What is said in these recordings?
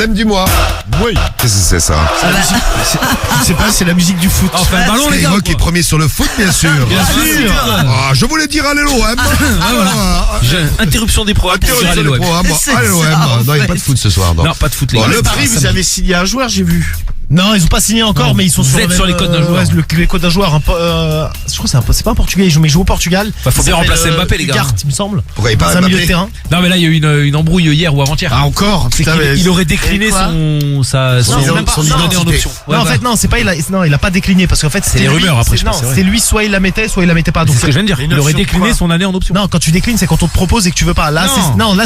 problème du mois. Oui. Qu'est-ce que c'est ça? Je sais pas, c'est la musique du foot. Enfin, le ballon, les gars. Skyrock est premier sur le foot, bien sûr. Bien sûr. Ah, je voulais dire allez l'OM. Interruption des programmes pour dire allez l'OM. Allez l'OM. Non, il n'y a pas de foot ce soir. Non, pas de foot, les Bon, gars. Le Paris, vous avez signé un joueur, j'ai vu. Non, ils ont pas signé encore, Non. mais ils sont Vous êtes sur les codes d'un joueur. les codes d'un joueur. Je crois que c'est pas un Portugais, mais il joue au Portugal. Bah, faut Il bien s'appelle, remplacer Mbappé, les gars. Ugarte, il me semble. Pourquoi il parle C'est un milieu de Mbappé? terrain. Non, mais là, il y a eu une embrouille hier ou avant-hier. Ah, encore? C'est Putain, qu'il mais- il aurait décliné Et quoi Non, c'est même pas- son non, année en c'était- option. Non, en fait, non, c'est pas, il a pas décliné parce qu'en fait, C'est les lui- rumeurs, après, je non, pense, c'est vrai. c'est lui, soit il la mettait, soit il la mettait pas. C'est Donc, ce que je viens de dire. Une Il aurait option décliné quoi son année en option. non, quand tu déclines, c'est quand on te propose et que tu veux pas. Là,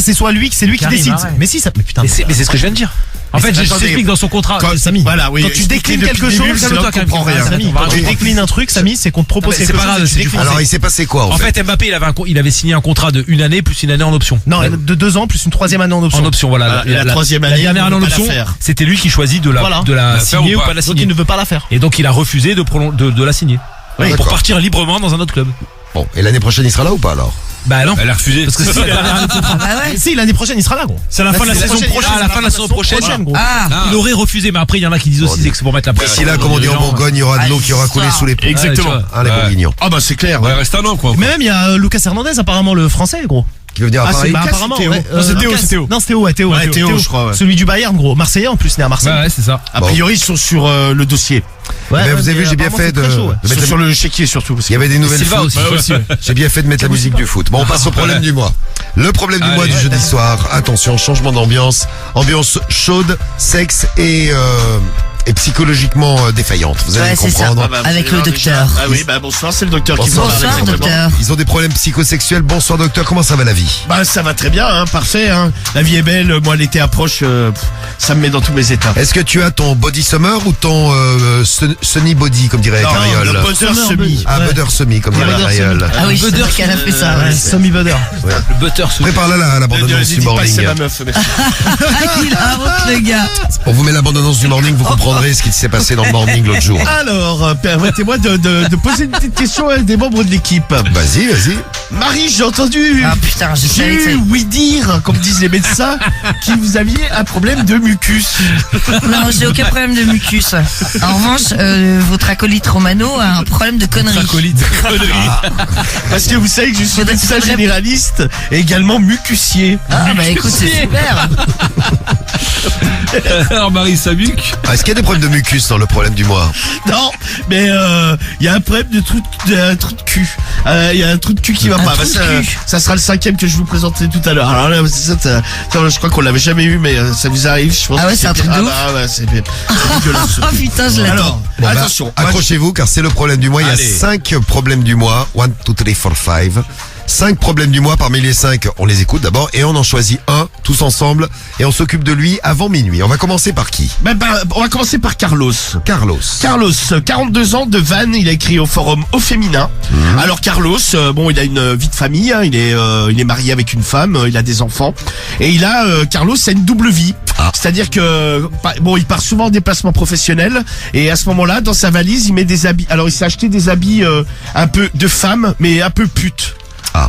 c'est soit lui, c'est lui qui Karim, décide. arrête. Mais si, ça, mais putain. Mais c'est ce que je viens de dire. En fait, attendez. j'explique dans son contrat. Samy, Voilà, oui. quand tu expliquez déclines depuis quelque le début, chose, c'est calme-toi, là qu'on comprend calme-toi. rien. Samy, on va quand tu raconter. déclines un truc, Samy, c'est qu'on te propose Non, mais quelque c'est pas chose. grave, et tu c'est du déclines. Alors, il s'est passé quoi En fait, Mbappé, il avait signé un contrat de 1 année plus 1 année en option. Non, de 2 ans plus une 3e année en option. En option, voilà. Et la troisième année, La dernière année en il veut pas option, la faire. c'était lui qui choisit de la Voilà. signer ou pas la Donc signer. il ne veut pas la faire. Et donc il a refusé de la signer. Oui, Pour d'accord. partir librement dans un autre club. Bon, et l'année prochaine, il sera là ou pas alors? Bah non. Elle a refusé. Parce que c'est la dernière année de contrat. Si, l'année prochaine, il sera là, gros. C'est la fin de la saison prochaine. Ah, la fin de la saison prochaine. gros. Il aurait refusé, mais après il y en a qui disent aussi que c'est pour mettre la pression. D'ici là, comme on dit en Bourgogne, il y aura de l'eau qui aura coulé sous les ponts. Exactement. Hein, les Ouais. Bourguignons. Ah, bah, c'est clair. Ouais, reste un an, quoi. Mais même, il y a Lucas Hernandez, apparemment, le français, gros. Qui veut venir à Ah, Paris? Lucas, apparemment, c'est Théo. ouais. Non, c'est Théo, Lucas. c'est Théo. Non, c'est Théo, Théo. Ouais, Théo, je crois, ouais. Celui du Bayern, gros. Marseillais, en plus, né à Marseille. Ouais, c'est ça. A priori, ils sont sur le dossier. Ouais, Mais vous avez mais vu, j'ai bien apparemment, fait c'est de très chaud, ouais. de mettre la- Sur le chéquier, surtout. Parce Il y avait des nouvelles Silva foot. aussi. J'ai bien fait de mettre la musique du foot. Bon, on passe au problème du mois. Le problème du mois du jeudi soir. Attention, changement d'ambiance. Ambiance chaude, sexe et psychologiquement défaillante. Vous allez Ouais, c'est ça. comprendre. Avec le docteur. Ah oui, bah bonsoir, c'est le docteur qui Bonsoir. vous parle. Bonsoir, exactement. docteur. Ils ont des problèmes psychosexuels. Bonsoir docteur, comment ça va la vie? Bah ça va très bien, hein, parfait. Hein. La vie est belle, moi l'été approche, ça me met dans tous mes états. Est-ce que tu as ton body summer ou ton sunny body, comme dirait Non, Cariol? le butter semi. Ah, butter semi, comme dirait Butter Cariol. Ah oui, c'est vrai qu'elle a fait ça. Ouais, Semi Butter. Le butter sous. Prépare-la la bande-annonce du Dis pas que c'est morning. ma meuf, merci. Il a honte, le gars. On vous met la bande-annonce du morning, vous comprendrez ce qui s'est passé dans le morning l'autre jour. Alors, permettez-moi de poser une petite question à des membres de l'équipe. Vas-y, vas-y. Marie, j'ai entendu, Ah putain, je savais j'ai que oui dire, comme disent les médecins, que vous aviez un problème de mucus. Non, j'ai aucun problème de mucus. En revanche, votre acolyte Romano a un problème de conneries. Parce que vous savez que je suis Faudrait- médecin faudrait- généraliste et également mucussier. Ah bah écoute, c'est super. Alors, Marie Sabuc. Ah, est-ce qu'il y a des problèmes de mucus dans le problème du mois? Non, mais il y a un problème de trou de cul. Il y a un trou de cul qui va Un pas. trou de cul. Ça sera le 5e que je vous présenterai tout à l'heure. Alors là, je crois qu'on l'avait jamais eu, mais ça vous arrive. Je pense Ah ouais, que c'est un truc de ouf. Ah ouais, c'est dégueulasse. Oh putain, je l'attends. Alors, Bon, bah, attention. accrochez-vous car c'est le problème du mois. Il y Allez. a 5 problèmes du mois. 1, 2, 3, 4, 5. 5 problèmes du mois. Parmi les 5, on les écoute d'abord et on en choisit un tous ensemble et on s'occupe de lui avant minuit. On va commencer par qui? On va commencer par Carlos. Carlos. Carlos, 42 ans, de Vannes, il a écrit au forum Au Féminin. Alors Carlos, bon, il a une vie de famille, hein, il est marié avec une femme, il a des enfants, et Carlos a une double vie. Ah. C'est-à-dire que, bon, il part souvent en déplacement professionnel, et à ce moment-là, dans sa valise, il met des habits. Alors il s'est acheté des habits un peu de femme, mais un peu pute. Ah.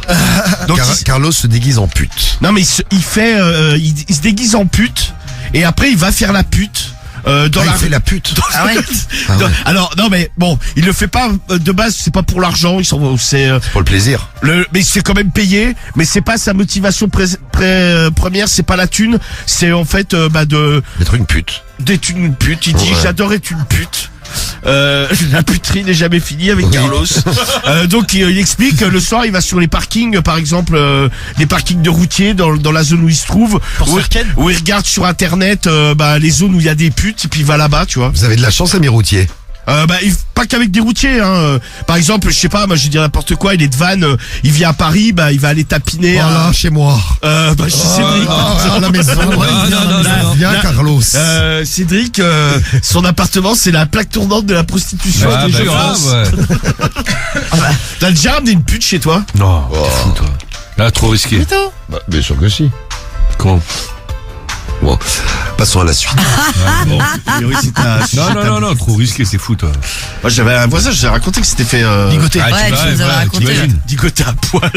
Donc Carlos se déguise en pute. non mais il se déguise en pute, et après il va faire la pute. Dans Ah, la il fait la pute. Ah ouais. Ah ouais. Alors non mais bon, il le fait pas de base, c'est pas pour l'argent, c'est Pour le plaisir. mais c'est quand même payé, mais c'est pas sa motivation première, c'est pas la thune, c'est en fait D'être une pute. d'être une pute. Il dit Ouais. j'adore être une pute. La puterie n'est jamais finie avec Oui. Carlos. Donc il explique que le soir il va sur les parkings, par exemple les parkings de routiers dans la zone où il se trouve, où il regarde sur internet les zones où il y a des putes et puis il va là-bas, tu vois. Vous avez de la chance, ami routier. Pas qu'avec des routiers, hein. Par exemple, je sais pas, moi je vais dire n'importe quoi, il est de Vannes, il vient à Paris, il va aller tapiner Voilà, chez moi. chez Cédric. À la maison. non, Viens, Carlos. Cédric, son appartement c'est la plaque tournante de la prostitution. Ah, des bah, jeux grave, France. ouais. T'as déjà ramené une pute chez toi? Non, t'es fou, toi. Là, trop risqué. Bah, bien sûr que si. Comment? Bon, passons à la suite. A priori, c'était Non, trop risqué, c'est fou, toi. Moi, j'avais un voisin, je l'ai raconté que c'était fait, Ligoté. Ah, Ouais, tu nous avais raconté. t'imagines. digoté à poil.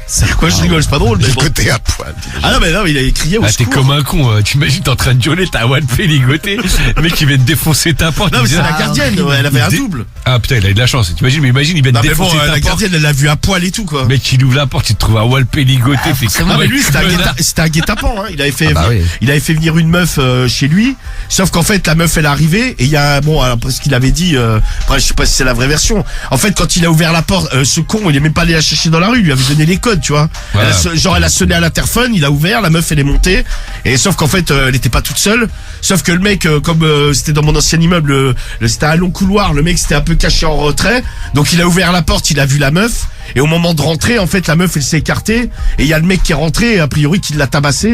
C'est quoi, je rigole, c'est pas drôle, mais Du bon. côté à poil. Ah non, mais non, il a crié au Ah, t'es secours. comme un con, t'imagines, t'es en train de gueuler, t'as one P ligoté, le mec il vient te défoncer ta porte. Non, il mais dit, c'est la gardienne, ouais, elle avait un double. Ah putain, il a eu de la chance, t'imagines, mais imagine, il vient te Non, mais bon, défoncer ta la porte. gardienne, elle l'a vu à poil et tout, quoi. Le mec il ouvre la porte, il te trouve un Walpé ligoté, t'es Ah, mais lui, c'était connard. un guet-apens, hein. Il avait fait, Ah bah oui. il avait fait venir une meuf chez lui. Sauf qu'en fait, la meuf, elle est arrivée et il y a, bon, alors, parce qu'il avait dit, après, je sais pas si c'est la vraie version. En fait, quand il a ouvert la porte, ce con, il est même pas allé la chercher dans la rue. Il lui avait donné les codes, tu vois. Voilà. Elle a sonné à l'interphone, il a ouvert, la meuf, elle est montée. Et sauf qu'en fait, elle était pas toute seule. Sauf que le mec, comme c'était dans mon ancien immeuble, c'était un long couloir. Le mec, c'était un peu caché en retrait. Donc, il a ouvert la porte, il a vu la meuf. Et au moment de rentrer, en fait, la meuf, elle s'est écartée. Et il y a le mec qui est rentré, a priori, qui l'a tabassé.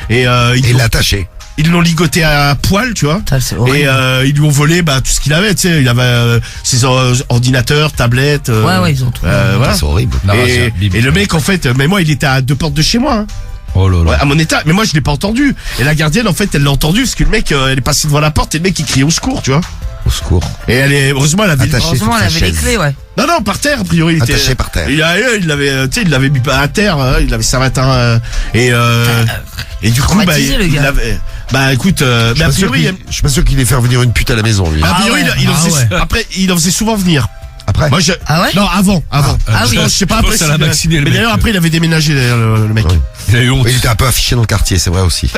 Et l'a attaché. ils l'ont ligoté à poil, tu vois. Putain, c'est horrible. Et ils lui ont volé tout ce qu'il avait, tu sais. Il avait ses ordinateurs, tablettes. Ouais, ils ont tout. Voilà. C'est horrible. Non, c'est un Et bim. le mec, en fait, mais moi, il était à 2 portes de chez moi. Hein. Oh là là. Ouais, à mon état, mais moi je l'ai pas entendu. Et la gardienne en fait elle l'a entendu parce que le mec elle est passée devant la porte et le mec il crie au secours, tu vois. Au secours. Et elle est heureusement elle avait Attaché. Heureusement, elle sur sa avait les chaise. clés, ouais. non par terre a priori il était Attaché par terre. Il l'avait tu sais il l'avait mis à terre, il avait ça matin et du coup traumatisé, le gars. il avait écoute mais a priori Je suis pas sûr qu'il ait fait revenir une pute à la maison, lui. a priori ouais. il en Ah faisait, ouais. après il en faisait souvent venir. Après. Moi Ah ouais? non avant. Ah oui. Je sais pas Je après pense à la s'il- vacciné, le mais mec. d'ailleurs après il avait déménagé d'ailleurs, le mec. Ouais. Il a eu honte. Il était un peu affiché dans le quartier, c'est vrai aussi.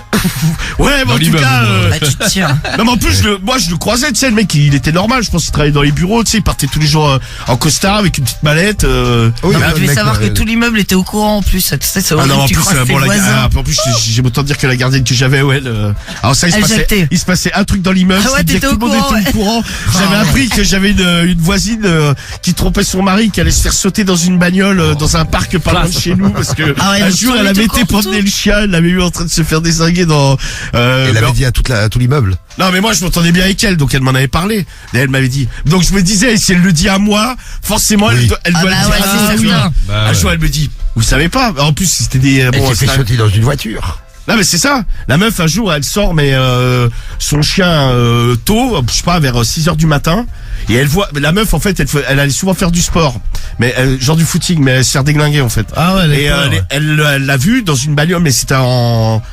Ouais, mais Dans en tout l'immeuble, cas Bah, tu te tiens. non mais en plus moi je le croisais, tu sais, le mec il était normal, je pense qu'il travaillait dans les bureaux, tu sais, il partait tous les jours en costard avec une petite mallette. Oui, Non, mais mais le tu devais mec, savoir que ouais. tout l'immeuble était au courant en plus. Tu sais, c'est Ah horrible. non, en Tu plus, croises tes bon, voisins. en plus, j'ai autant dire que la gardienne que j'avais, ouais, alors ça, Elle jactait. il se passait un truc dans l'immeuble, Ah ouais, c'est-à-dire t'étais que tout le au monde courant, était au courant. J'avais appris que j'avais une voisine qui trompait son mari, qui allait se faire sauter dans une bagnole dans un parc pas loin de chez nous, parce que Ah ouais, un donc jour, tu elle avait avais été tout au promener le chien, elle l'avait eu en train de se faire désinguer dans. Elle avait dit à tout l'immeuble. Non, mais moi, je m'entendais bien avec elle, donc elle m'en avait parlé. Et elle m'avait dit. Donc je me disais, si elle le dit à moi, forcément, Oui. elle Ah doit bah le dire ouais, à c'est lui. certain. Bah, Un ouais. jour, elle me dit, vous savez pas. En plus, c'était des. Elle Bon, s'est fait c'était un- sauter dans une voiture. Non mais c'est ça. La meuf un jour elle sort mais son chien tôt, je sais pas vers 6h du matin et elle voit la meuf en fait elle allait souvent faire du sport mais genre du footing mais elle se faire déglinguer en fait. Ah ouais, Et d'accord, ouais. elle l'a vu dans une bagnole mais c'était en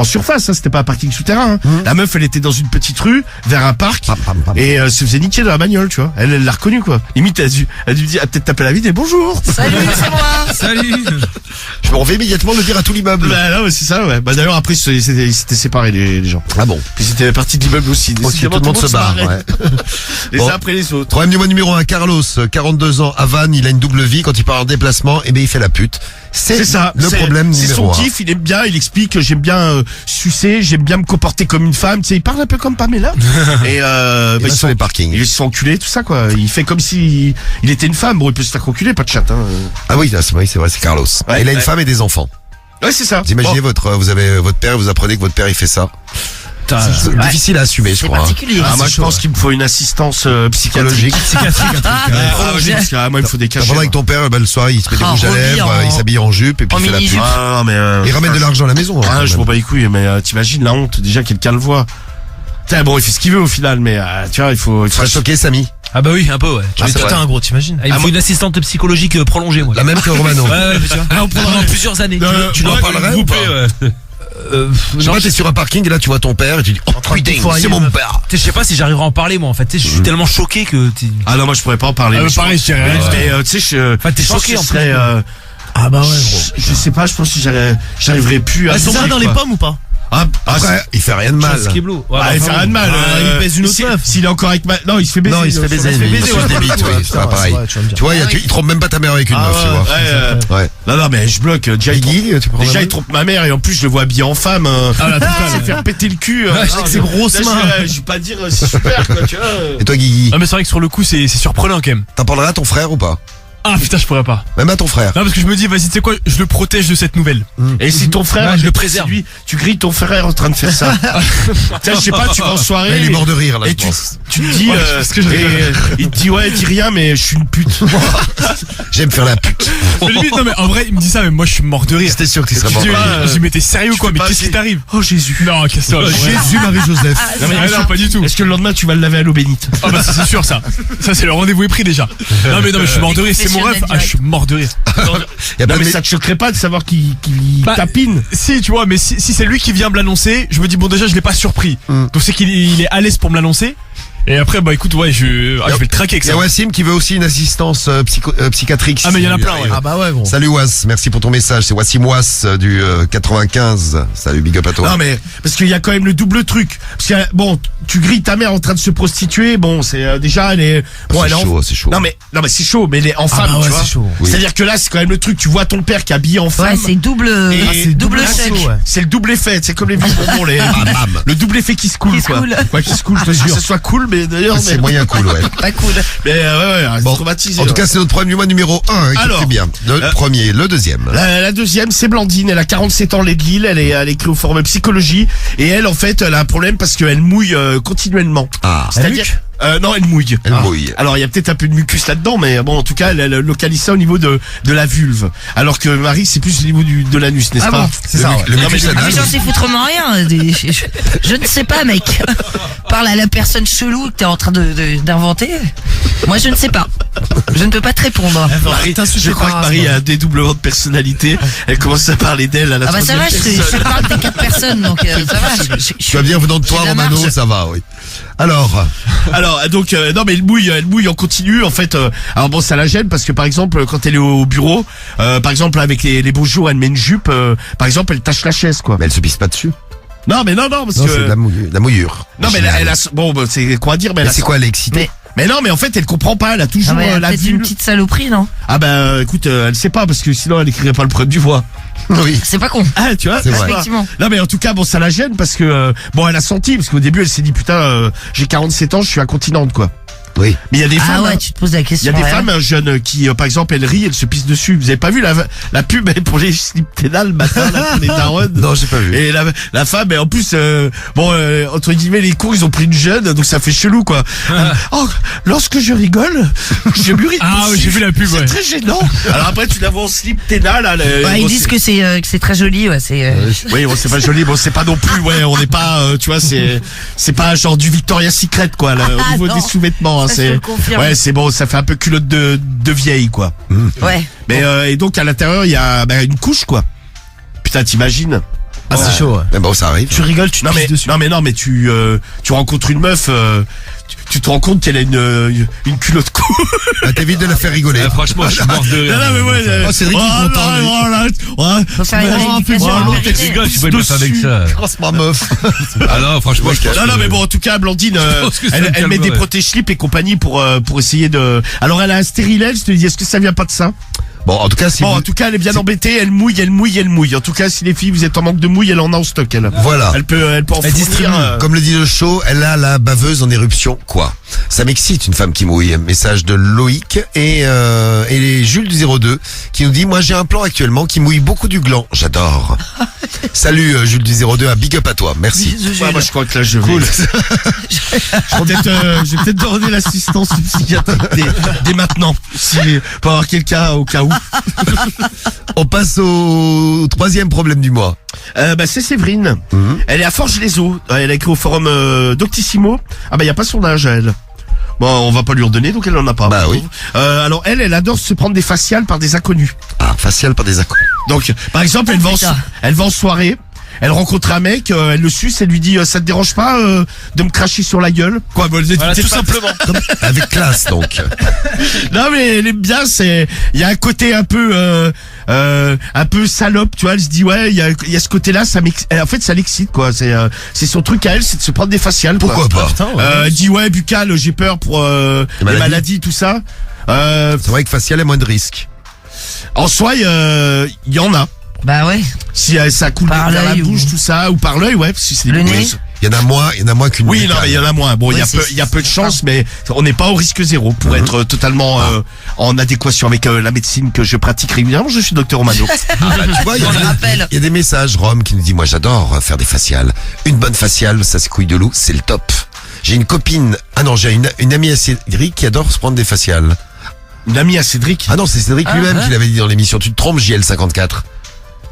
surface, hein, c'était pas un parking souterrain. Hein. La meuf elle était dans une petite rue vers un parc Pam, pam, pam. et se faisait niquer dans la bagnole, tu vois. Elle l'a reconnu quoi. Limite elle a dû dire peut-être taper la vide et bonjour. Salut, c'est moi. Salut. Je m'en vais immédiatement le dire à tout l'immeuble. Bah non mais c'est ça ouais. Bah d'ailleurs après ils s'étaient séparés les gens. Ah bon. Puis c'était partie de l'immeuble aussi. Aussi, tout le monde se barre. marrait. Ouais. Les Bon. uns après les autres. Problème du mois numéro 1, Carlos, 42 ans, à Vannes, il a une double vie. Quand il part en déplacement, eh ben il fait la pute. C'est ça. le problème C'est numéro son 1. kiff, il aime bien, il explique que j'aime bien sucer, j'aime bien me comporter comme une femme. Tu sais, il parle un peu comme Pamela. Et Il va ils sur les parkings. il se fait enculer, tout ça quoi. Il fait comme si il était une femme. Bon, il peut se faire enculer, pas de chat. Hein. Ah oui, là, c'est vrai, c'est Carlos. Ouais, il a une ouais. femme et des enfants. Ouais, c'est ça. Vous imaginez vous avez votre père, vous apprenez que votre père il fait ça. C'est difficile à assumer, je C'est crois. hein. particulier. Ah, moi je pense qu'il me faut une assistance psychologique. Psychologique. Oui, parce que moi il me faut des cachets. Pendant avec ton père, le soir, il se met des Ah, rouges à Roby lèvres, en- il s'habille en jupe et puis en il fait la mini-jupe. pute. Ah non mais Il ramène de l'argent à la maison. hein, Ah, quand je même. m'en bats les couilles, mais t'imagines la honte, déjà quelqu'un le voit. Putain, bon, il fait ce qu'il veut au final, mais tu vois, il faut... Tu serais choqué, Samy. Ah bah oui, un peu, ouais. Ah, c'est vrai. Putain, gros, t'imagines? Ah, il me faut une assistante psychologique prolongée, moi. La même que Romano. Ouais, ouais, bien sûr. on prendra- Pendant plusieurs années. Tu leur parlerais ou pas Je sais Non, pas, t'es sur un parking et là tu vois ton père et tu dis oh train de putain, fourrailler, c'est mon meuf. père. je sais pas si j'arriverai à en parler, moi, en fait. Tu sais, je suis tellement choqué que Ah non, moi je pourrais pas en parler. mais pareil, je dirais rien. mais, tu sais, Enfin, t'es je pense choqué, que en ce plus, serait, Ah bah ouais, gros. je sais pas, je pense que j'arriverais plus à... Ah, ils sont ça, pas dans les quoi. pommes ou pas? Après, il fait rien de mal. Skiblo. Ah, il fait rien de mal. il pèse une autre meuf. S'il est encore avec ma... Non, il se fait baiser. Non, il se fait baiser. Il se ouais. des bites, oui, c'est pas pareil. Ouais, tu vas me dire. Tu vois, il trompe même pas ta mère avec une Ah, meuf, tu vois. ouais, Ouais. Non, mais je bloque. Déjà, il Guigui, tu prends Déjà, la il trompe ma mère et en plus, je le vois habillé en femme. Se faire péter le cul. avec ses grosses là, mains. Je vais pas dire c'est super, quoi, tu vois. Et toi, Guigui, Ah, mais c'est vrai que sur le coup, c'est surprenant, quand même. t'en parleras à ton frère ou pas? Ah putain, je pourrais pas. Même à ton frère. Non, parce que je me dis, vas-y, tu sais quoi, je le protège de cette nouvelle. Et si ton frère, Ouais, je le préserve. Lui, tu grilles ton frère en train de faire ça. Tiens, je sais pas, tu vas en soirée. Il est mort de rire là, Et je tu, pense. tu te dis, Ouais, parce que je et, il te dit ouais, dis rien, mais je suis une pute. J'aime faire la pute. Mais limite, non, mais en vrai, il me dit ça, mais moi, je suis mort de rire. C'était sûr que tu Je serais dis, mort. je dis, mais t'es sérieux ou quoi? fais Mais pas qu'est-ce qui assez- t'arrive? Oh Jésus. Non, qu'est-ce que Jésus, Marie-Joseph. Non, mais non, pas du tout. Est-ce que le lendemain tu vas le laver à l'eau bénite? Ah bah c'est sûr ça. Ça c'est le rendez-vous est pris déjà. Non mais je suis mort de rire, c'est mon rêve. Ah je suis mort de rire. Il y a Non pas mais de- ça te choquerait pas de savoir qu'il Bah, tapine? Si tu vois, mais si c'est lui qui vient me l'annoncer, je me dis bon déjà je l'ai pas surpris. Donc c'est qu'il est à l'aise pour me l'annoncer. Et après bah écoute ouais je vais le traquer avec Il y a ça. Wassim qui veut aussi une assistance psychiatrique. Ah mais il y en a plein ouais. Ah bah ouais, gros. Salut Was, merci pour ton message. C'est Wassim Was du 95. Salut, big up à toi. Non mais parce qu'il y a quand même le double truc. Parce que bon, tu grilles ta mère en train de se prostituer. Bon, c'est déjà elle est. Bon, c'est elle est en- chaud, c'est chaud. Non mais c'est chaud, mais elle est en femme, bah ouais, tu vois. c'est chaud. Oui. C'est-à-dire que là, c'est quand même le truc. Tu vois ton père qui est habillé en femme. Ouais, c'est double, Et double là, choc. chaud, ouais. C'est le double effet. C'est comme les vieux bonbons, les. bam. Le double effet qui se coule, Qui se quoi. coule. Ouais, qui se coule. Je te jure que ce soit cool, mais d'ailleurs, C'est mais, moyen cool, ouais. Pas cool. mais ouais, Bon, traumatisé. en tout cas, c'est notre problème du mois numéro 1. Alors, Écoutez bien. Le premier, le deuxième. La deuxième, c'est Blandine. Elle a 47 ans, elle est de Lille. Elle est écrite au forum psychologie. Et elle, en fait, elle a un problème parce qu'elle mouille continuellement. Ah, C'est-à-dire, non, elle mouille. elle mouille. Alors, il y a peut-être un peu de mucus là-dedans, mais bon, en tout cas, elle localise ça au niveau de la vulve. Alors que Marie, c'est plus au niveau de l'anus, n'est-ce Ah pas? bon C'est ça, ouais. Le Non, mucus mais Ah mais anal. j'en sais foutrement rien. Je ne sais pas, mec. Parle à la personne chelou que t'es en train d'inventer. Moi, je ne sais pas. Je ne peux pas te répondre. Marie, je crois que Marie a un dédoublement de personnalité. Elle commence à parler d'elle à la Ah bah ça va, je parle des 4 personnes, donc ça va. Tu vas bien venant de toi, j'ai la Romano, marge. ça va, oui. Alors, Donc non mais elle mouille en continu en fait. Alors bon ça la gêne parce que par exemple quand elle est au bureau, par exemple avec les beaux jours elle met une jupe, par exemple elle tâche la chaise quoi. mais elle se pisse pas dessus. Non mais non parce Non, que c'est de la mouillure. non mais elle a bon bah, c'est quoi dire mais elle Mais a c'est quoi, elle est excitée? mais non mais en fait elle comprend pas, elle a Ah toujours bah, la peut-être une vulve. petite saloperie, non? Ah bah écoute elle sait pas parce que sinon elle écrirait pas le problème du voix. Oui. C'est pas con. Ah tu vois C'est vrai. Effectivement. Non mais en tout cas bon ça la gêne parce que bon elle a senti parce qu'au début elle s'est dit putain j'ai 47 ans je suis incontinente quoi. Oui. Mais il y a des Ah femmes ouais, hein. tu te poses la Il y question. a des ouais. femmes jeunes qui, par exemple, elles rient, elles se pissent dessus. Vous avez pas vu la pub pour les slips ténal le matin là, pour les darons? Non, j'ai pas vu. Et la femme, et en plus, entre guillemets, les cours, ils ont pris une jeune, donc ça fait chelou, quoi. Oh, lorsque je rigole, je m'urine. Ah ouais, j'ai vu la pub C'est ouais. très gênant. Alors après, tu la vois en slip ténal, là. Ouais, ils disent que c'est très joli, ouais, c'est Oui, bon, c'est pas joli, bon, c'est pas non plus, ouais, on n'est pas, tu vois, c'est pas genre du Victoria's Secret, quoi, là, au niveau non. des sous-vêtements, hein, Ça, je te c'est, le confirme. ouais, c'est bon, ça fait un peu culotte de vieille, quoi. ouais. Mais et donc à l'intérieur il y a une couche quoi. Putain t'imagines. Ah, c'est chaud, ouais. Mais bon, ça arrive. Tu rigoles, tu te Non mais pisses dessus. non mais tu rencontres une meuf tu te rends compte qu'elle a une culotte courte. Ah, t'évites de la faire rigoler. Ah, franchement, je suis mort de rire. Non mais ouais. Oh, Cédric, il est content, lui. Faut faire une rééducation à L'autre, elle périnée. rigole, tu peux pas faire avec ça. Grosse ma meuf. Ah non, franchement, je pense Non que- mais bon en tout cas Blandine pense que ça elle me met des calmerait. protège-slips et compagnie pour essayer de. Alors elle a un stérilet, je te dis est-ce que ça vient pas de ça? Bon, en tout cas, si Bon vous- en tout cas elle est bien embêtée, elle mouille. En tout cas si les filles vous êtes en manque de mouille, elle en a en stock elle. Voilà. Elle peut en Elle fournir. distribue. Comme le dit le show, elle a la baveuse en éruption. Quoi? Ça m'excite, une femme qui mouille. Message de Loïc et Jules du 02 qui nous dit, moi j'ai un plan actuellement qui mouille beaucoup du gland. J'adore. Salut Jules du 02, un big up à toi. Merci. Bisous, Ouais, Jules. moi je crois que là je vais. Cool. Je vais peut-être demander l'assistance psychiatrique dès maintenant, si pour avoir quelqu'un au cas où. On passe au troisième problème du mois. C'est Séverine. Elle est à Forges-les-Eaux. Elle a écrit au forum Doctissimo. Ah il y a pas son âge à elle. Bon, on va pas lui redonner, donc elle en a pas. Bah oui. Alors elle adore se prendre des faciales par des inconnus. Ah, facial par des accords. Donc, par exemple, putain. elle va en soirée. Elle rencontre un mec, elle le suce, elle lui dit ça te dérange pas de me cracher sur la gueule? Quoi, Voilà, tout simplement. Avec classe, donc. Non mais elle aime bien, il y a un côté un peu salope, tu vois, elle se dit ouais, il y a ce côté-là, en fait ça l'excite quoi, c'est son truc à elle, c'est de se prendre des faciales. quoi. Pourquoi pas? Putain, ouais. Elle dit ouais, buccal, j'ai peur pour les maladies, tout ça. C'est vrai que facial a moins de risques. En soi, il y en a. Bah ouais. Si ça coule Par vers la l'œil bouche, ou- tout ça, ou par l'œil, ouais, parce que c'est des Le bouchées. nez. Il y en a moins qu'une. Oui, non, buccale. mais il y en a moins. Bon, il Oui, y a peu de chance, mais on n'est pas au risque zéro pour être totalement en adéquation avec la médecine que je pratique régulièrement. Je suis docteur Romano. Tu vois, il y a On le des- rappelle. il y a des messages, Rome, qui nous dit, moi j'adore faire des faciales. Une bonne faciale, ça c'est couille de loup, c'est le top. J'ai une copine, j'ai une amie à Cédric qui adore se prendre des faciales. Une amie à Cédric. Ah non, c'est Cédric lui-même qui l'avait dit dans l'émission. Tu te trompes, JL54.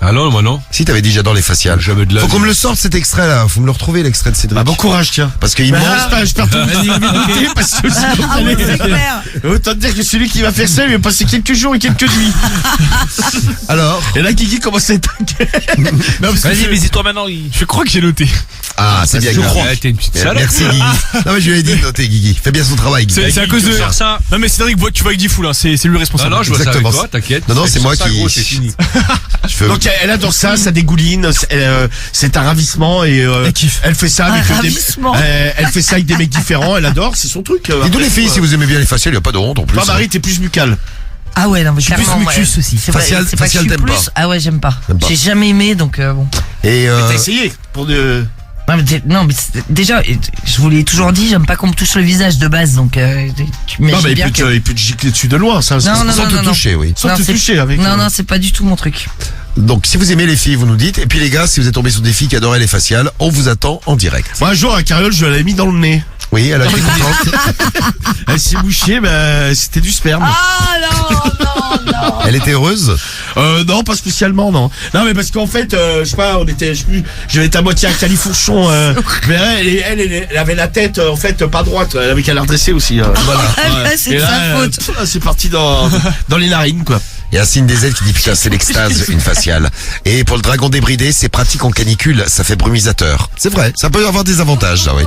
Ah non, moi non. Si, t'avais dit j'adore les faciales. Jamais de la Faut qu'on vie. me le sorte cet extrait là, faut me le retrouver l'extrait de Cédric. Bah, bon courage, tiens. Parce qu'il Bah, ment. je perds tout le crédibilité parce que sinon, Ah ouais, c'est clair. autant te dire que celui qui va faire ça, il va passer quelques jours et quelques nuits. Alors, Et là, Guigui commence à être inquiet. Non, parce que Vas-y, mais dis-toi maintenant. Je crois que j'ai noté. ah, c'est bien Je grave. crois. T'es une petite salope. Merci Guigui. Non mais je lui ai dit de noter Guigui. Fais bien son travail Guigui. C'est à cause de faire ça. Non mais Cédric, tu vois avec Diffoul, hein, c'est lui le Non, responsable. non, je vois ça avec Exactement. toi, t'inquiète. Non, non, c'est moi ça, qui- gros, c'est fini. Je fais- Donc elle adore ça, ça dégouline, c'est un ravissement et elle fait ça avec Un des ravissement. elle fait ça avec des mecs différents, elle adore, c'est son truc. Dis-nous les filles si vous aimez bien les faciales, il n'y a pas de honte en plus. Toi Marie, t'es plus buccal. Ah ouais, non, mais suis plus clairement, mucus ouais. aussi. C'est vrai, Facial- c'est pas que je facial, suis t'aimes plus. pas. Ah ouais, j'aime pas. T'aimes pas. J'ai jamais aimé, donc bon. Et T'as essayé pour de. Non, mais déjà, je vous l'ai toujours dit, j'aime pas qu'on me touche le visage de base, donc tu Non m'imagines mais bien que... il peut te gicler dessus de loin, ça. Non, non, sans te non, non. toucher, oui. Sans Non, te c'est- toucher avec. Non, non, c'est pas du tout mon truc. Donc si vous aimez les filles, vous nous dites. Et puis les gars, si vous êtes tombés sur des filles qui adoraient les faciales, on vous attend en direct. Moi un jour à Carriole, je l'avais mis dans le nez. Oui, elle a été contente. Elle s'est bouchée, bah c'était du sperme. Ah non, non, non. Elle était heureuse. Non, pas spécialement, non. Non, mais parce qu'en fait, je sais pas, j'avais été à moitié à califourchon. Mais elle avait la tête, en fait, pas droite. Elle avait qu'à la redresser aussi. Voilà. Ah, c'est Et de là, sa faute. c'est parti dans les narines, quoi. Il y a un signe des ailes qui dit putain c'est l'extase une faciale. Et pour le dragon débridé, c'est pratique en canicule, ça fait brumisateur. C'est vrai, ça peut avoir des avantages, ça oui.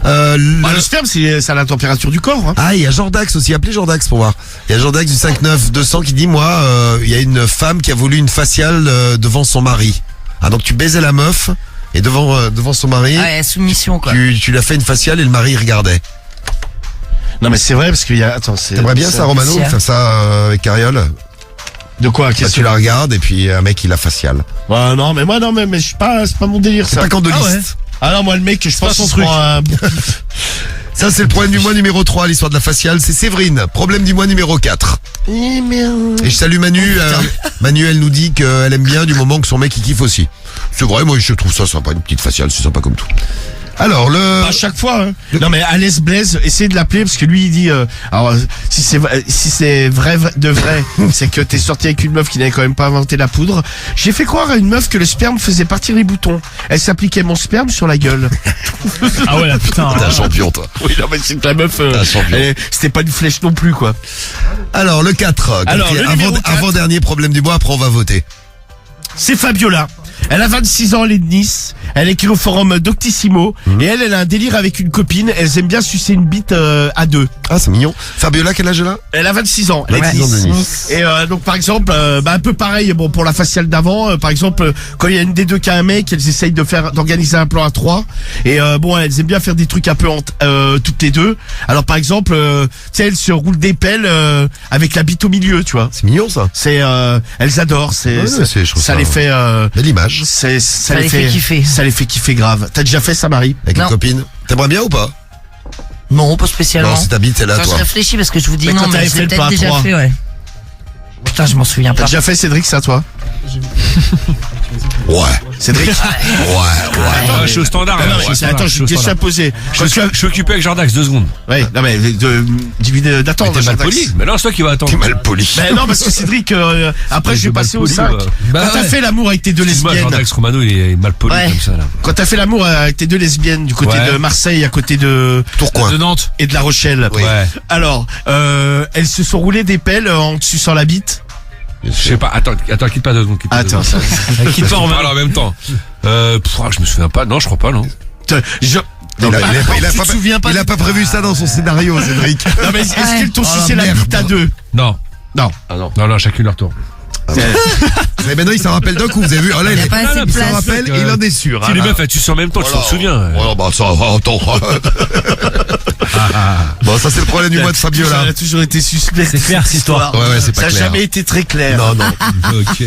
Bah, le sperme, c'est à la température du corps. Hein. Ah, il y a Jordax aussi, appelez Jordax pour voir. Il y a Jordax du 59-200 qui dit moi, il y a une femme qui a voulu une faciale devant son mari. Ah donc tu baisais la meuf et devant son mari, Ah ouais, soumission, quoi. tu l'as fait une faciale et le mari regardait. Non, mais c'est vrai, parce qu'il y a. Attends, c'est. T'aimerais bien ça Romano, faciale. faire ça avec Carriole? De quoi Bah, qu'est-ce tu la regardes et puis un mec il la faciale. Ouais, non, mais moi, non, mais je suis pas, c'est pas mon délire, C'est ça. pas candoliste. Ah ouais. Ah non, moi, le mec, je pense son qu'on se truc. prend un. Ça c'est le problème du mois numéro 3, l'histoire de la faciale. C'est Séverine, problème du mois numéro 4. Et je salue Manu. Manu, elle nous dit qu'elle aime bien du moment que son mec il kiffe aussi. C'est vrai, moi je trouve ça sympa, une petite faciale, c'est sympa comme tout. Alors À chaque fois. Hein. Non mais Alès Blaise, essayez de l'appeler parce que lui il dit alors si c'est vrai de vrai, c'est que t'es sorti avec une meuf qui n'avait quand même pas inventé la poudre. J'ai fait croire à une meuf que le sperme faisait partir les boutons. Elle s'appliquait mon sperme sur la gueule. Ah ouais, là, putain. T'es un champion toi. Oui non mais c'est que la meuf Un champion. c'était pas une flèche non plus quoi. Alors le 4, Alors, le numéro 4. avant-dernier problème du mois, après on va voter. C'est Fabiola. Elle a 26 ans, elle est de Nice. Elle écrit au forum Doctissimo. Et elle a un délire avec une copine. Elles aiment bien sucer une bite à deux. Ah c'est mignon. Fabiola, quel âge elle a? Elle a 26 ans. Elle est 26 ans de de Nice. Nice. Et donc par exemple, un peu pareil, bon pour la faciale d'avant, par exemple, quand il y a une des deux qui a un mec, elles essayent d'organiser un plan à 3. Et bon, elles aiment bien faire des trucs un peu toutes les deux. Alors par exemple, tu sais, elles se roulent des pelles avec la bite au milieu, tu vois. C'est mignon ça. C'est elles adorent, Ouais, je trouve ça ça- les fait Belle image. ça les fait kiffer. Ça les fait kiffer grave. T'as déjà fait ça, Marie? Avec Non. une copine. T'aimerais bien ou pas? Non, pas spécialement. Non, si ta bite elle est là Enfin, je toi. réfléchis parce que je vous dis Mais non, quand mais t'avais je fait l'ai le peut-être pas à déjà 3. fait, ouais. Putain, je m'en souviens T'as pas. déjà fait Cédric ça, toi? Ouais. Cédric? Ouais. Ah, je suis au standard. Ah, là, non, je suis au mais attends, standard, j'ai une je suis au question à standard. poser. Je suis occupé avec Jordax, 2 secondes. Ouais, non mais d'attendre. T'es mal poli. Mais non, c'est toi qui vas attendre. T'es mal poli. Ben non, parce que Cédric, après je vais passer au 5. Bah Quand t'as ouais. fait l'amour avec tes deux Excuse-moi, lesbiennes, Jordax Romano, il est mal poli Ouais. comme ça, là. quand t'as fait l'amour avec tes deux lesbiennes du côté Ouais. de Marseille, à côté de Tourcoing. De Nantes. et de La Rochelle. Oui. Ouais. Alors, elles se sont roulées des pelles en te suçant la bite. Je sais pas, attends, quitte pas 2 secondes. quitte pas 2 Attends, secondes. ça. Quitte pas On Romain. parle en même temps. Je me souviens pas. Non, je crois pas, non. Il Tu te souviens pas il a pas prévu ça dans son scénario, Cédric. Non mais est-ce Ouais. qu'elles t'ont Oh, sucé la merde. bite à deux? Non. Non. Non, chacune leur tour. Mais maintenant, il s'en rappelle d'un coup, vous avez vu. Ah, là, Il y a pas assez de il s'en place. rappelle et il en est sûr. Si les meufs, elles tuent en même temps, tu t'en souviens. Voilà, bah ça, attends. Bon, ça c'est le problème du mois de Fabiola. Ça a toujours été suspect. C'est clair, cette histoire. Ouais, c'est pas Ça n'a clair. jamais été très clair. Non, non. Ok.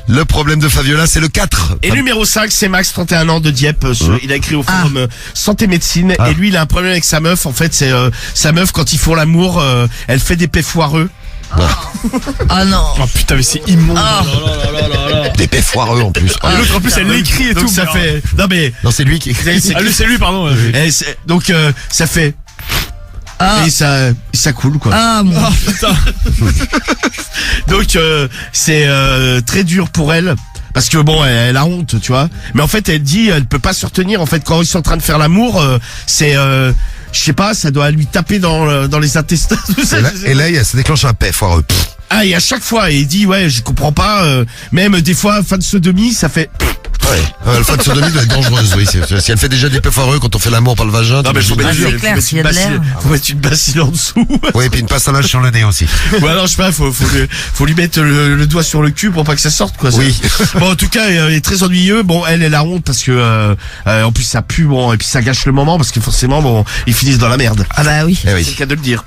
Le problème de Fabiola, c'est le 4. Et numéro 5, c'est Max, 31 ans de Dieppe. Il a écrit au forum Santé Médecine. Ah. Et lui, il a un problème avec sa meuf. En fait, c'est sa meuf, quand ils font l'amour, elle fait des pets foireux. Oh non. Oh putain, mais c'est immonde. Ah. Des pets foireux en plus. Et l'autre, en plus, elle l'écrit et Donc tout. ça mais fait... Non mais... Non, c'est lui qui écrit. c'est- Ah, lui, c'est lui, pardon. Donc ça fait... Ah. Et ça coule, quoi. Ah mon. Oh putain. Donc c'est très dur pour elle. Parce que bon, elle a honte, tu vois. Mais en fait, elle dit, elle peut pas se retenir. En fait, quand ils sont en train de faire l'amour, c'est, je sais pas, ça doit lui taper dans les intestins. Tout ça, je sais Et là, ça déclenche un pet foireux. Ah, et à chaque fois, il dit, ouais, je comprends pas. Même des fois, fin de sodomie, ça fait. Ouais. Le fait de sodomie doit être dangereuse, oui. Si elle fait déjà des pets foireux quand on fait l'amour par le vagin. Non, mais faut t'imagines mettre, c'est clair, s'il y a de l'air. faut mettre une bassine en dessous. Oui, et puis une passe à linge sur le nez aussi. Ou alors, je sais pas, faut lui mettre le doigt sur le cul pour pas que ça sorte, quoi. ça. Oui. Bon, en tout cas, il est très ennuyeux. Bon, elle a honte parce que, en plus, ça pue, bon, et puis ça gâche le moment parce que forcément, bon, ils finissent dans la merde. Ah bah oui. Eh C'est oui. le cas de le dire.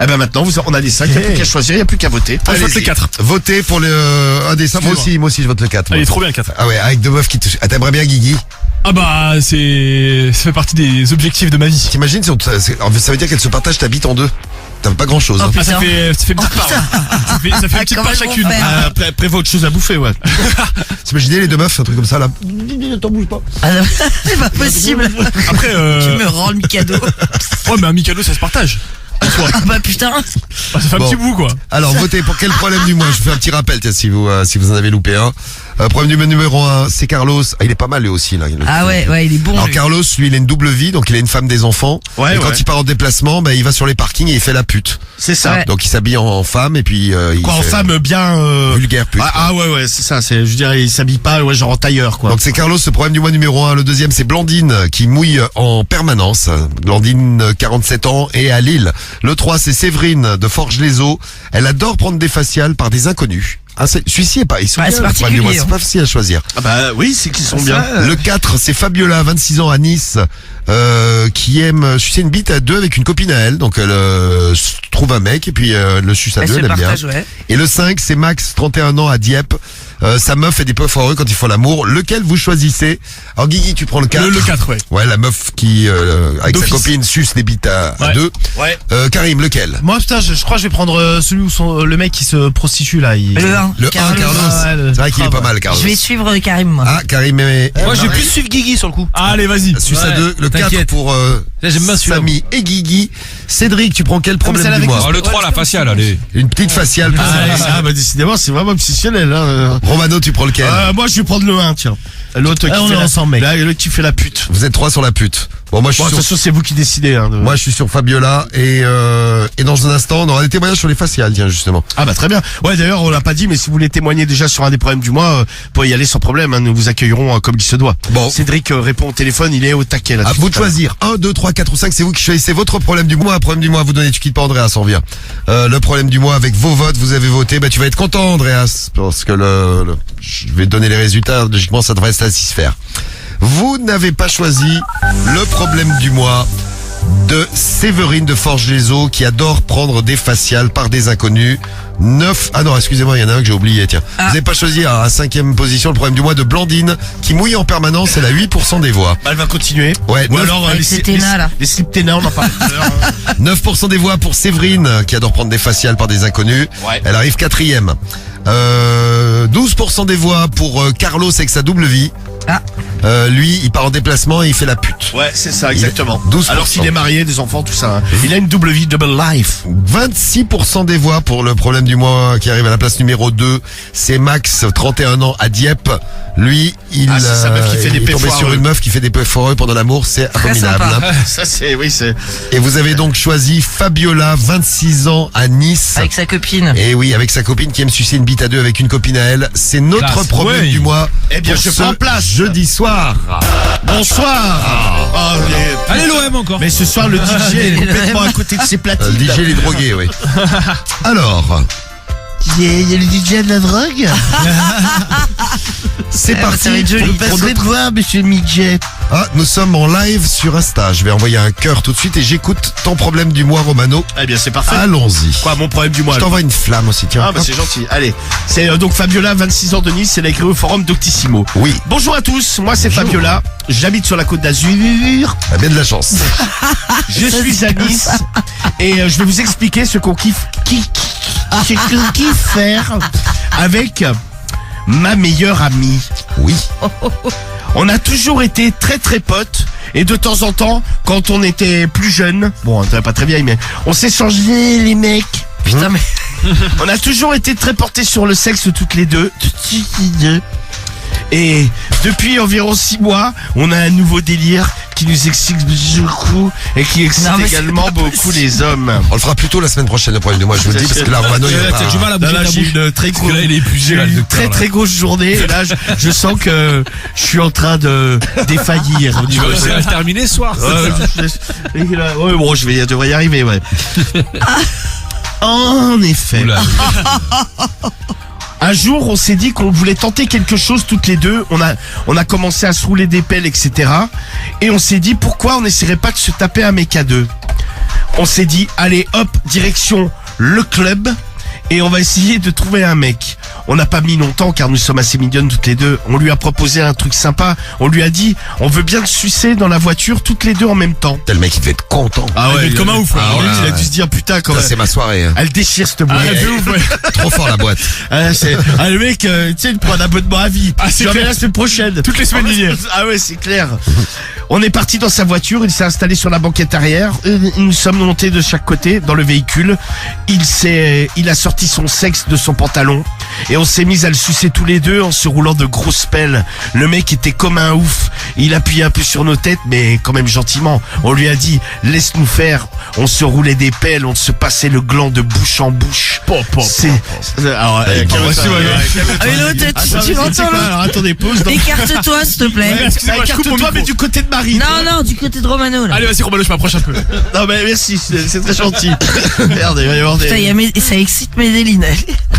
Eh ben maintenant, on a les 5, il n'y a plus qu'à choisir, il n'y a plus qu'à voter. Ah, je vote Allez-y. les 4. Votez pour un des 5. Moi aussi, je vote le 4. Ah, il est trop bien, le 4. Ah ouais, avec deux meufs qui te... Ah, t'aimerais bien Guigui? Ah bah, ça fait partie des objectifs de ma vie. T'imagines, ça veut dire qu'elle se partage ta bite en deux. T'as pas grand chose. Oh, Hein. Ah, ça putain. fait une petite part. Ça fait une petite Comment part ils vont chacune. faire Après, faut autre chose à bouffer, ouais. T'imagines les deux meufs, un truc comme ça là. T'en bouge pas. Ah non, c'est pas possible. Après, Tu me rends le Mikado. ouais, mais un Mikado, ça se partage. Ah bah putain. Ah, ça fait un Bon. petit bout, quoi. Alors, votez pour quel problème du mois? Je vous fais un petit rappel, tiens, si vous en avez loupé un. Problème numéro 1, c'est Carlos. Ah, il est pas mal lui aussi là. Ah ouais, il est bon. Alors lui. Carlos, lui, il a une double vie, donc il a une femme, des enfants. Ouais, et quand ouais. il part en déplacement, bah, il va sur les parkings et il fait la pute. C'est ça. Ouais. Donc il s'habille en femme et puis il Quoi, en fait femme bien, vulgaire pute. ouais, c'est ça, je dirais, il s'habille pas, ouais, genre en tailleur, quoi. Donc c'est Carlos, le problème du mois numéro 1. Le deuxième, c'est Blandine qui mouille en permanence. Blandine, 47 ans, et à Lille. Le 3, c'est Séverine de Forges-les-Eaux. Elle adore prendre des faciales par des inconnus. Ah, celui-ci est pas, ils sont Ouais, bien, c'est le problème du mois, particulier, c'est pas facile à choisir. Ah bah oui, c'est qu'ils sont bien. Le 4, c'est Fabiola, 26 ans, à Nice, qui aime sucer une bite à deux avec une copine à elle. Donc elle trouve un mec et puis le suce à Elle deux, se elle aime bien. partage, ouais. Et le 5, c'est Max, 31 ans, à Dieppe. Sa meuf fait des peu foireux quand ils font l'amour. Lequel vous choisissez? Alors Guigui, tu prends le 4. Le 4, ouais. Ouais, la meuf qui, avec sa D'office. copine, suce des bites à Ouais. deux. Ouais. Karim, lequel? Moi, putain, je crois que je vais prendre celui où le mec qui se prostitue là. Le 1. Le 1, Carlos. Ah, ouais, C'est vrai qu'il est pas mal, Carlos. Je vais suivre Karim, moi. Ah, Karim et Moi, je vais Marie. plus suivre Guigui sur le coup. Allez, vas-y. Suce à Ouais, deux. Le 4 t'inquiète. pour Là, j'aime bien celui-là, Samy et Guigui. Cédric, tu prends quel mais problème celle du avec mois? Oh, le 3, la faciale, allez. Une petite faciale. pour Samy. Ah bah décidément, c'est vraiment obsessionnel, hein. Romano, tu prends lequel? Moi, je vais prendre le 1, tiens. L'autre Ah, qui on fait est ensemble, mec. Là, l'autre qui fait la pute. Vous êtes 3 sur la pute. Bon, moi je Bon, de suis toute sur... façon, c'est vous qui décidez, hein. Moi je suis sur Fabiola et dans un instant on aura des témoignages sur les faciales, tiens, justement. Ah bah très bien. Ouais, d'ailleurs, on l'a pas dit, mais si vous voulez témoigner déjà sur un des problèmes du mois, vous pouvez y aller sans problème, hein. Nous vous accueillerons comme il se doit. Bon. Cédric répond au téléphone, il est au taquet là. À vous de choisir 1, 2, 3, 4 ou 5, c'est vous qui choisissez votre problème du mois. Un problème du mois à vous donner, tu quittes pas Andreas, on revient. Le problème du mois avec vos votes, vous avez voté, bah tu vas être content Andreas, parce que je vais te donner les résultats, logiquement ça devrait se satisfaire. Vous n'avez pas choisi le problème du mois de Séverine de Forges-les-Eaux qui adore prendre des faciales par des inconnus. 9... Ah non, excusez-moi, il y en a un que j'ai oublié, tiens. Vous n'avez pas choisi à 5e position le problème du mois de Blandine qui mouille en permanence, elle a 8% des voix. Bah, elle va continuer. Ouais, Ou 9, alors Avec ses ténas, là. les slip ténas, on en parle tout à l'heure. 9% des voix pour Séverine qui adore prendre des faciales par des inconnus. Ouais. Elle arrive 4e. 12% des voix pour Carlos avec sa double vie. Ah. Lui, il part en déplacement et il fait la pute. Ouais, c'est ça, exactement. 12%. Alors qu'il est marié, des enfants, tout ça. Hein. Il a une double vie, double life. 26% des voix pour le problème du mois qui arrive à la place numéro 2. C'est Max, 31 ans, à Dieppe. Lui, il, Ah, c'est sa meuf qui fait des il est tombé pets sur foireux. une meuf qui fait des pets foireux pendant l'amour. C'est Très abominable. sympa. Ça, c'est, oui, c'est. Et vous avez donc choisi Fabiola, 26 ans, à Nice. Avec sa copine. Et oui, avec sa copine qui aime sucer une bite à deux avec une copine à elle. C'est notre Classe. problème Ouais. du mois. Eh bien, pour je ce prends place. jeudi soir. Bonsoir. Ah, mais- Allez l'OM encore. Mais ce soir, le DJ est complètement à côté de ses platines. Le DJ, il est drogué, oui. Alors, Il y a le DJ de la drogue. C'est ça parti. va être joli. Je passerai te voir, monsieur Midget. Ah, nous sommes en live sur Insta. Je vais envoyer un cœur tout de suite et j'écoute ton problème du mois, Romano. Eh bien, c'est parfait. Allons-y. Quoi, mon problème du mois? Je t'envoie une flamme aussi, tiens. Ah bah c'est gentil. Allez, c'est donc Fabiola, 26 ans de Nice, elle a écrit au forum Doctissimo. Oui. Bonjour à tous, moi c'est Bonjour. Fabiola, j'habite sur la côte d'Azur, T'as bien de la chance. je suis à Nice et je vais vous expliquer ce qu'on kiffe faire avec ma meilleure amie. Oui. On a toujours été très très potes et de temps en temps, quand on était plus jeune, bon, on n'était pas très vieille, mais on s'est changé les mecs. Putain, mais. On a toujours été très portés sur le sexe toutes les deux. Et depuis environ 6 mois, on a un nouveau délire qui nous excite beaucoup et qui excite Non, mais c'est également pas beaucoup possible. les hommes. On le fera plutôt la semaine prochaine, le problème du mois, je vous le dis, parce que là, Romano, il va T'as du pas... mal à Là, bouger ta j'ai bouche. une très Parce que là, il est épuisé, là, le docteur, très là. très grosse journée et là je sens que je suis en train de défaillir au Tu niveau vas réussir à le terminer ce soir. Ouais, bon, je devrais y arriver, ouais. En effet. Oula. Un jour, on s'est dit qu'on voulait tenter quelque chose toutes les deux. On a commencé à se rouler des pelles, etc. Et on s'est dit pourquoi on n'essaierait pas de se taper un mec à deux. On s'est dit allez hop, direction le club et on va essayer de trouver un mec. On n'a pas mis longtemps car nous sommes assez mignonnes toutes les deux. On lui a proposé un truc sympa. On lui a dit on veut bien le sucer dans la voiture toutes les deux en même temps. Le mec, il devait être content. Ah Il va être comme un ouf, là. Ah ouais, il a ouais. dû se dire putain quand Ça, même. c'est ma soirée. Elle déchire cette boîte. Ah, de ouf, ouais. Trop fort, la boîte. Le mec, tu sais, il prend un abonnement à vie. Ah, c'est Tu reviens clair. la semaine prochaine. Toutes les semaines d'hier. Ah ouais, c'est clair. On est parti dans sa voiture, il s'est installé sur la banquette arrière, nous sommes montés de chaque côté dans le véhicule. Il a sorti son sexe de son pantalon et on s'est mis à le sucer tous les deux en se roulant de grosses pelles. Le mec était comme un ouf. Il appuyait un peu sur nos têtes, mais quand même gentiment. On lui a dit, laisse-nous faire. On se roulait des pelles, on se passait le gland de bouche en bouche. Alors, calme-toi, calme-toi. Ah, mais l'autre, Attends, tu mais c'est l'entends, quoi là Alors attendez, pause. Écarte-toi, s'il te plaît. Excusez-moi, je coupe mon Écarte-toi, mais micro. du côté de Marie. Non, du côté de Romano, là. Allez, vas-y, Romano, je m'approche un peu. Non, mais merci, c'est très gentil. Merde, il va y avoir Putain, des... ça excite Médéline.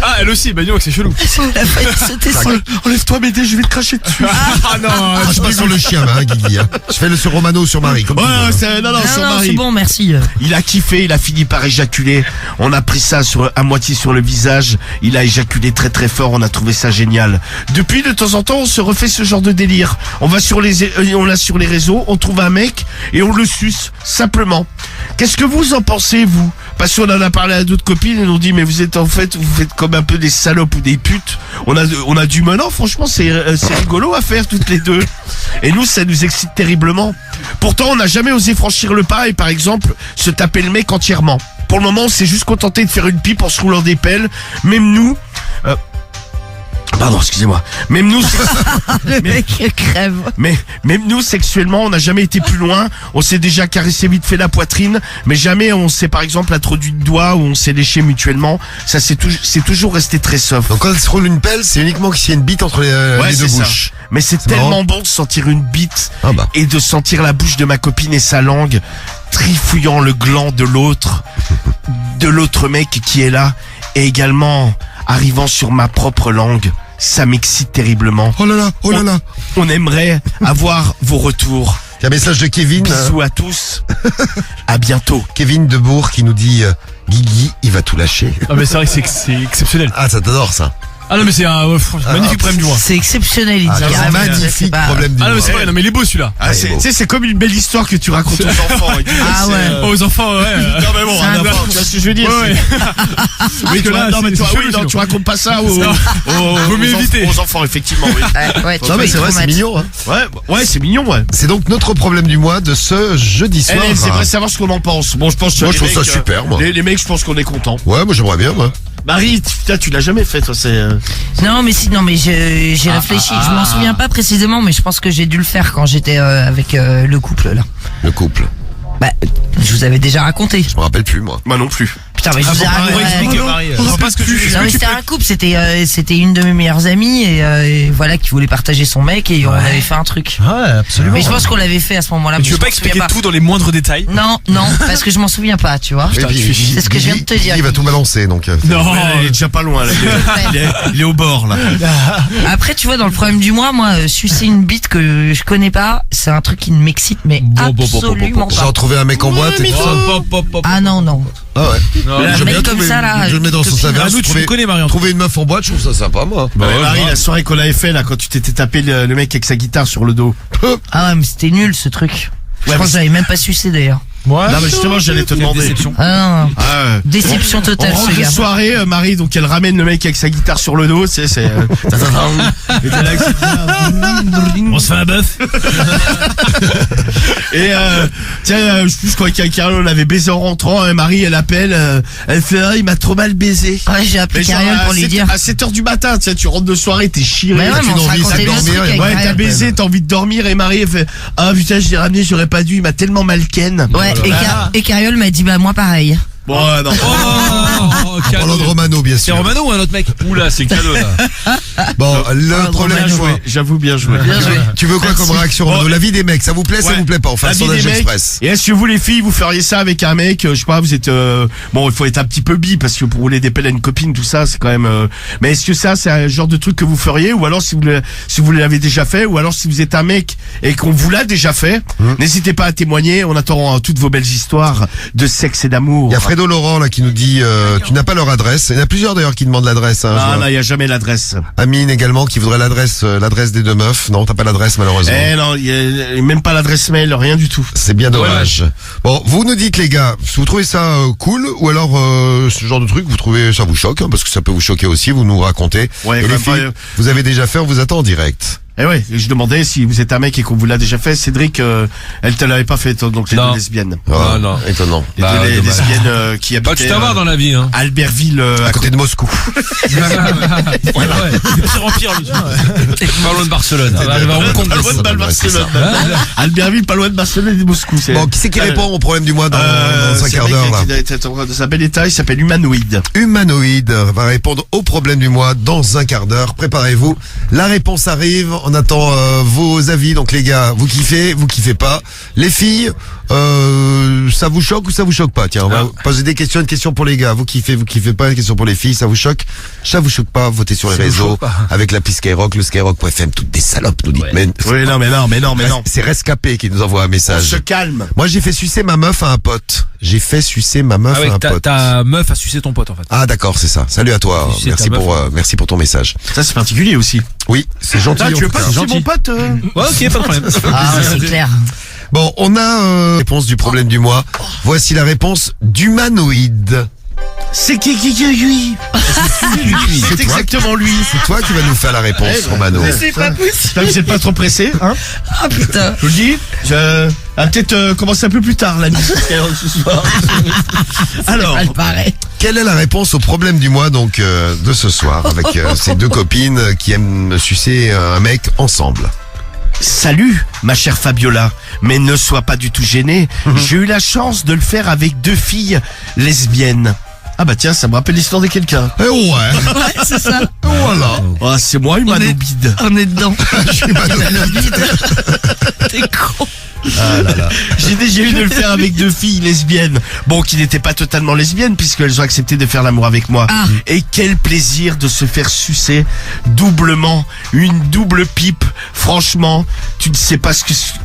Ah, elle aussi, bah dis donc, c'est chelou. Elle a failli sauter sur le... Enlève-toi, Médée, je vais te cracher dessus. Ah non, Crache pas sur le chien, hein, Guigui. Hein. Je fais le sur Romano ou sur Marie, comme tu veux, hein. Non, Non, sur non, Marie. c'est bon, merci. Il a kiffé, il a fini par éjaculer. On a pris ça à moitié sur le visage. Il a éjaculé très très fort. On a trouvé ça génial. Depuis, de temps en temps, on se refait ce genre de délire. On va sur on l'a sur les réseaux, on trouve un mec et on le suce simplement. Qu'est-ce que vous en pensez, vous? Parce qu'on en a parlé à d'autres copines et nous ont dit mais vous faites comme un peu des salopes ou des putes. On a du maintenant, franchement, c'est rigolo à faire toutes les deux. Et nous, ça nous excite terriblement. Pourtant, on n'a jamais osé franchir le pas et par exemple se taper le mec entièrement. Pour le moment, on s'est juste contenté de faire une pipe en se roulant des pelles. Même nous. Pardon, excusez-moi. Même nous. Le mec crève. Mais même nous, sexuellement, on n'a jamais été plus loin. On s'est déjà caressé vite fait la poitrine, mais jamais on s'est par exemple introduit de doigts ou on s'est léché mutuellement. Ça, c'est toujours resté très soft. Donc quand il se roule une pelle, c'est uniquement s'il y a une bite entre les deux c'est ça. bouches. Mais c'est C'est tellement marrant. bon de sentir une bite Ah bah. et de sentir la bouche de ma copine et sa langue trifouillant le gland de l'autre mec qui est là et également arrivant sur ma propre langue. Ça m'excite terriblement. Oh là là, oh là là. On aimerait avoir vos retours. Il y a un message de Kevin. Bisous à tous. À bientôt. Kevin de Bourg qui nous dit Guigui, il va tout lâcher. Ah, mais c'est vrai que c'est exceptionnel. Ah, ça t'adore ça. Ah non, mais c'est un magnifique problème du mois. C'est exceptionnel, il dit. Ah, c'est carrément. C'est magnifique pas- problème du Ah non, mais mois. c'est vrai, non, mais il est beau celui-là. Ah, c'est beau. tu sais, c'est comme une belle histoire que tu racontes aux enfants. Et tu dis, Ah c'est, ouais. Oh, aux enfants, ouais. Non mais bon, C'est un un enfant, tu vois ce que je veux dire. Ouais, ouais. Oui, tu vois, là, non, mais c'est tu vois, chelou, oui, non, sinon. tu racontes pas ça aux Vaut mieux éviter. enfants, effectivement, oui. Ouais, tu Non peux mais y c'est vrai, c'est traumatis- mignon. Hein. Ouais, c'est mignon, ouais. C'est donc notre problème du mois de ce jeudi soir. Elle, c'est vrai savoir ce qu'on en pense. Bon, je pense que Moi, les je trouve ça mecs, super, moi. Les mecs, je pense qu'on est contents. Ouais, moi j'aimerais bien, moi. Marie, putain, tu l'as jamais fait, toi, c'est... Non, mais j'ai réfléchi. Je m'en souviens pas précisément, mais je pense que j'ai dû le faire quand j'étais avec le couple, là. Le couple. Bah, je vous avais déjà raconté. Je me rappelle plus, moi. Moi non plus. putain, mais je vous ai Pour expliquer, raconté. Marie. Je vois pas ce que tu Non, mais c'était un couple, c'était une de mes meilleures amies et voilà qui voulait partager son mec et on avait fait un truc. Ouais, absolument. Mais je pense qu'on l'avait fait à ce moment-là. Mais mais tu veux je pas m'en souviens expliquer tout dans les moindres détails? Non, parce que je m'en souviens pas, tu vois. Et puis, C'est ce que je viens de te dire. Il va tout balancer, donc. Non. Ouais, il est déjà pas loin là. Il est au bord là. Après, tu vois, dans le problème du mois, moi, sucer une bite que je connais pas, c'est un truc qui ne m'excite, mais absolument J'ai pas. retrouvé un mec en boîte et tout ça. Ah non. Ah ouais. Un J'aime bien mec comme trouver- ça, là. Je le mets dans son copine. saveur. nous, tu le connais, Marion. Trouver une meuf en boîte, je trouve ça sympa, moi. Ouais, Marie, la soirée qu'on avait fait là, quand tu t'étais tapé le mec avec sa guitare sur le dos. Ah ouais, mais c'était nul, ce truc. Je Ouais, pense mais que j'avais même pas sucé, d'ailleurs. Ouais. Non, mais justement, j'allais te demander. Déception. Ah non. Ah, ouais. Déception On totale, rentre ce de gars. soirée, Marie, donc elle ramène le mec avec sa guitare sur le dos, c'est. Et t'es là avec sa guitare. On se fait un bœuf. Et tiens, je crois qu'Carole l'avait baisé en rentrant, hein, Marie, elle appelle, elle fait il m'a trop mal baisé. Ouais, j'ai appelé Mais genre, Cariole pour lui dire. à 7h du matin, tu sais, tu rentres de soirée, t'es chiré. Mais ouais, tu mais on se envie racontait de le dormir. truc avec Ouais, t'as Cariole. baisé, t'as envie de dormir et Marie elle fait ah putain je l'ai ramené, j'aurais pas dû, il m'a tellement mal ken. Ouais, et Cariole m'a dit, bah, moi pareil. Bon, non. Oh, Parlant de Romano, bien C'est sûr. Romano ou un autre mec? Oula, c'est cadeau là. Bon, le problème Bien du joué, mois. j'avoue bien joué. Bien joué. Tu veux quoi comme réaction, Romano? La vie des mecs, ça vous plaît, ça Ouais. vous plaît pas? On fait un La vie sondage des mecs. express. Et est-ce que vous les filles vous feriez ça avec un mec, je sais pas, vous êtes bon, il faut être un petit peu bi parce que pour rouler des pelles à une copine tout ça, c'est quand même mais est-ce que ça c'est un genre de truc que vous feriez ou alors si vous l'avez déjà fait ou alors si vous êtes un mec et qu'on vous l'a déjà fait, n'hésitez pas à témoigner, on attend toutes vos belles histoires de sexe et d'amour. Il y a Fredo Laurent là qui nous dit tu n'as pas leur adresse. Il y en a plusieurs d'ailleurs qui demandent l'adresse. Hein, je Ah vois. là, il y a jamais l'adresse. Amine également qui voudrait l'adresse des deux meufs. Non, t'as pas l'adresse malheureusement. Eh non, il y a même pas l'adresse mail, rien du tout. C'est bien dommage. Bon, vous nous dites les gars, si vous trouvez ça cool ou alors ce genre de truc, vous trouvez ça vous choque, hein, parce que ça peut vous choquer aussi, vous nous racontez. Ouais, et quand les même filles, pas, vous avez déjà fait, on vous attend en direct. Eh ouais, je demandais si vous êtes un mec et qu'on vous l'a déjà fait. Cédric, elle te l'avait pas fait, toi, donc les Non. deux lesbiennes. Ah, non. Étonnant. Les Bah, deux dommage. lesbiennes qui Bah, habitaient tu t'en vas dans la vie, hein. Albertville À côté de Moscou. De pire en pire, lui. Pas loin de Barcelone. Elle va à Hong Kong. Pas loin de Barcelone. Albertville, pas loin de Barcelone et de Moscou. C'est Bon, qui c'est qui répond au problème du mois dans un c'est quart un mec d'heure là? qui doit être de sa belle état, il s'appelle Humanoïde. Humanoïde va répondre au problème du mois dans un quart d'heure. Préparez-vous. La réponse arrive. On attend vos avis. Donc les gars, vous kiffez pas. Les filles, ça vous choque ou ça vous choque pas? Tiens, on va poser des questions. Une question pour les gars. Vous kiffez pas? Une question pour les filles. Ça vous choque? Ça vous choque pas? Votez sur les réseaux avec l'appli Skyrock, le Skyrock.fm. Toutes des salopes nous dites. Mais Oui, non, mais non. c'est Rescapé qui nous envoie un On message. se calme. Moi, j'ai fait sucer ma meuf à un pote. J'ai fait sucer ma meuf Ah ouais, à un pote. ta meuf a sucé ton pote, en fait. Ah d'accord, c'est ça. Salut à toi. Sucer Merci ta meuf. merci pour ton message. Ça, c'est particulier aussi. Oui, c'est gentil. Ah, en tu veux tout pas cas. sucer mon gentil. pote Ouais, ok, pas de problème. Ah, c'est clair. Bon, on a réponse du problème du mois. Voici la réponse d'Humanoïde. C'est qui lui? C'est exactement lui. C'est toi qui vas nous faire la réponse, Romano. C'est pas possible. Vous êtes pas trop pressé, hein? Ah putain. Je vous le dis, peut-être commencer un peu plus tard la nuit ce soir. Alors, Elle paraît. Quelle est la réponse au problème du mois donc de ce soir avec ces deux copines qui aiment sucer un mec ensemble? salut ma chère Fabiola, mais ne sois pas du tout gênée. J'ai eu la chance de le faire avec deux filles lesbiennes. Ah bah tiens, ça me rappelle l'histoire de quelqu'un. Eh ouais, Ouais, c'est ça. voilà. Ah, c'est moi, Humanobide. On est dedans. Humanoïde. T'es con. Ah là là. J'ai déjà eu de le faire avec deux filles lesbiennes. Bon, qui n'étaient pas totalement lesbiennes puisqu'elles ont accepté de faire l'amour avec moi. Ah. Et quel plaisir de se faire sucer doublement, une double pipe. Franchement, tu ne sais pas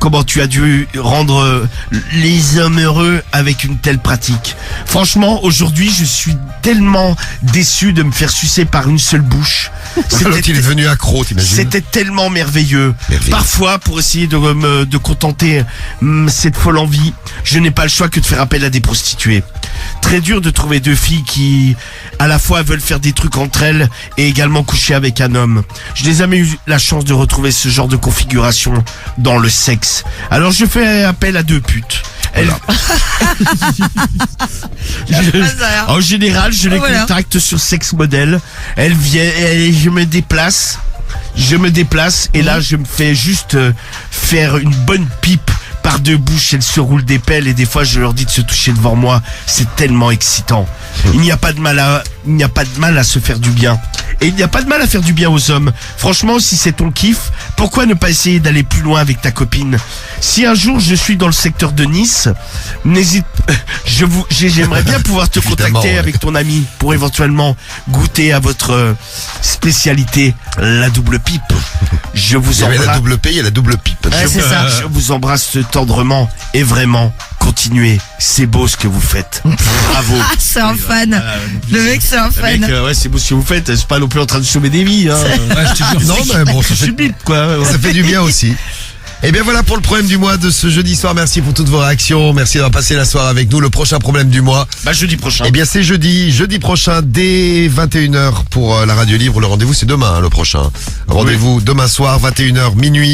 comment tu as dû rendre les hommes heureux avec une telle pratique. Franchement, aujourd'hui, je suis tellement déçu de me faire sucer par une seule bouche. L'autre, il est devenu accro, t'imagines? C'était tellement merveilleux. Merveilleux. Parfois, pour essayer de contenter cette folle envie, je n'ai pas le choix que de faire appel à des prostituées. Très dur de trouver deux filles qui, à la fois, veulent faire des trucs entre elles et également coucher avec un homme. Je n'ai jamais eu la chance de retrouver ce genre de configuration dans le sexe. Alors je fais appel à deux putes. En général, je les Voilà. contacte sur Sex Model. Elles viennent, je me déplace et là je me fais juste faire une bonne pipe par deux bouches, elles se roulent des pelles et des fois je leur dis de se toucher devant moi. C'est tellement excitant. Il n'y a pas de mal à se faire du bien. Et il n'y a pas de mal à faire du bien aux hommes. Franchement, si c'est ton kiff, pourquoi ne pas essayer d'aller plus loin avec ta copine? Si un jour je suis dans le secteur de Nice, n'hésite, j'aimerais bien pouvoir te Évidemment, contacter ouais. avec ton ami pour éventuellement goûter à votre spécialité, la double pipe. Je vous Il y avait la embrasse. double P, il y a la double pipe. Ouais, c'est ça. Je vous embrasse tendrement et vraiment, continuez. C'est beau ce que vous faites. Bravo. Ah, c'est un fan. Le mec, c'est un Le fan. mec, ouais, c'est beau ce que vous faites. C'est pas non plus en train de sauver des vies. Hein. Ouais, je te jure. Non, mais bon, ça fait, Subite, quoi. Ouais. ça fait du bien aussi. Et bien voilà pour le problème du mois de ce jeudi soir. Merci pour toutes vos réactions. Merci d'avoir passé la soirée avec nous. Le prochain problème du mois, Bah, jeudi prochain. eh bien c'est jeudi prochain dès 21h pour la radio libre. Le rendez-vous c'est demain, le prochain. Rendez-vous demain soir, 21h, minuit.